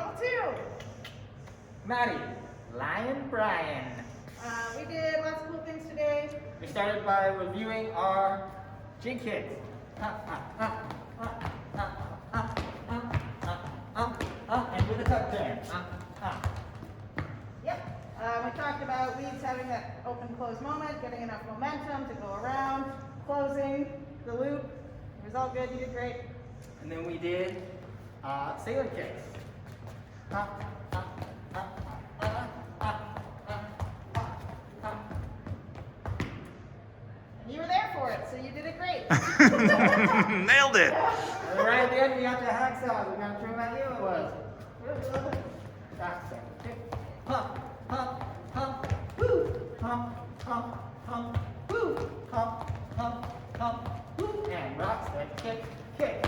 level 2. Maddie, Lion Brian. We did lots of cool things today. We started by reviewing our jig hits. And with a tuck turn. Yep. We talked about weeds having that open-close moment, getting enough momentum to go around, closing the loop. It was all good. You did great. And then we did sailor kicks. And you were there for it, so you did it great. Nailed it. And right at the end, we got the hacksaw. We're going to prove how you it was. Hacksaw. Kick. Pump, pump, pump, woo. Pump, pump, pump, woo. Pump, pump, pump, woo. And rock, step, kick, kick.